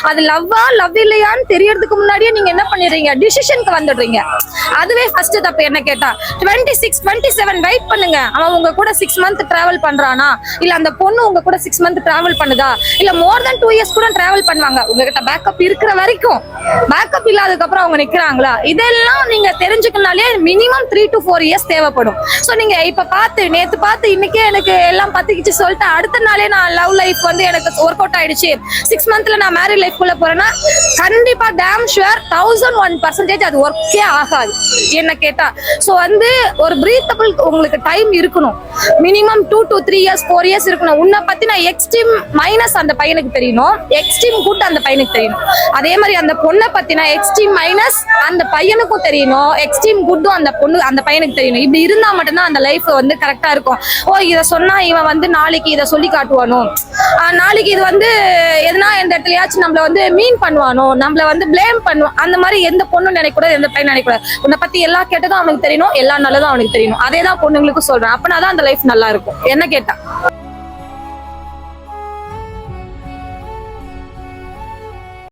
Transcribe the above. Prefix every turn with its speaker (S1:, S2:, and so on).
S1: அது லவ் இல்லையான்னு தெரியறதுக்கு முன்னாடியே நீங்க என்ன பண்ணிடுறீங்க, டிசிஷனுக்கு வந்துடுறீங்க. அதுவே ஃபர்ஸ்ட் தப்பு என்ன கேட்டா. 26, 27 வெயிட் பண்ணுங்க. அவன் உங்க கூட 6 மந்த் டிராவல் பண்றானா, இல்ல அந்த பொண்ணு உங்க கூட 6 மந்த் டிராவல் பண்ணுதா, இல்ல மோர் தென் 2 இயர்ஸ் கூட டிராவல் பண்ணுவாங்க. உங்ககிட்ட பேக்கப் இருக்கிற வரைக்கும். பேக்கப் இல்லாததுக்கு அப்புறம் அவங்க நிக்கிறாங்களா, இதெல்லாம் நீங்க தெரிஞ்சுக்கனாலே மினிமம் 3 to 4 இயர்ஸ் தேவைப்படும். சோ நீங்க இப்ப நேத்து பார்த்து இன்னைக்கே எனக்கு எல்லாம் பத்திக்கிச்சு சொல்லிட்டு அடுத்த நாளே நான் லவ் லைஃப் வந்து எனக்கு ஒர்க் அவுட் ஆயிடுச்சு, 6 மந்த்ல நான் மேரிட் லைஃப் குள்ள போறேன்னா கண்டிப்பா டேம் ஷுவர் 1001% அது ஒர்க்கே ஆகாது என்ன கேட்டா. சோ வந்து ஒரு பிரீத்தபிள் உங்களுக்கு டைம் இருக்கணும். மினிமம் 2 to 3 இயர்ஸ் 4 இயர்ஸ் இருக்கணும். உன்னை பத்தி நான் எக்ஸ்ட்ரீம் மைனஸ் அந்த பையனுக்கு தெரியணும், எக்ஸ்ட்ரீம் குட் அந்த பையனுக்கு தெரியணும். அதே மாதிரி அந்த பொண்ணை பத்தினா எக்ஸ்ட்ரீம் மைனஸ் அந்த பையனுக்கும் தெரியணும், எக்ஸ்ட்ரீம் குட்டும் அந்த பையனுக்கு தெரியணும். இப்படி இருந்தா மட்டும்தான் அந்த லைஃப் வந்து கரெக்டா இருக்கும். ஓ இதை சொன்னா இவன் வந்து நாளைக்கு இதை சொல்லி காட்டுவானோ, நாளைக்கு இது வந்து எதனா எந்த இடத்துலயாச்சும் நம்மள வந்து மீன் பண்ணுவானோ, நம்மள வந்து பிளேம் பண்ணுவான், அந்த மாதிரி எந்த பொண்ணும் நினைக்கூடாது, எந்த பையன் நினைக்கூடாது. உன்னை பத்தி எல்லா கெட்டதும் அவனுக்கு தெரியணும், எல்லா நல்லதும் அவனுக்கு தெரியணும். அதே தான் பொண்ணுங்களுக்கும் சொல்றேன். அப்பனாதான் அந்த லைஃப் நல்லா இருக்கும் என்ன கேட்டா.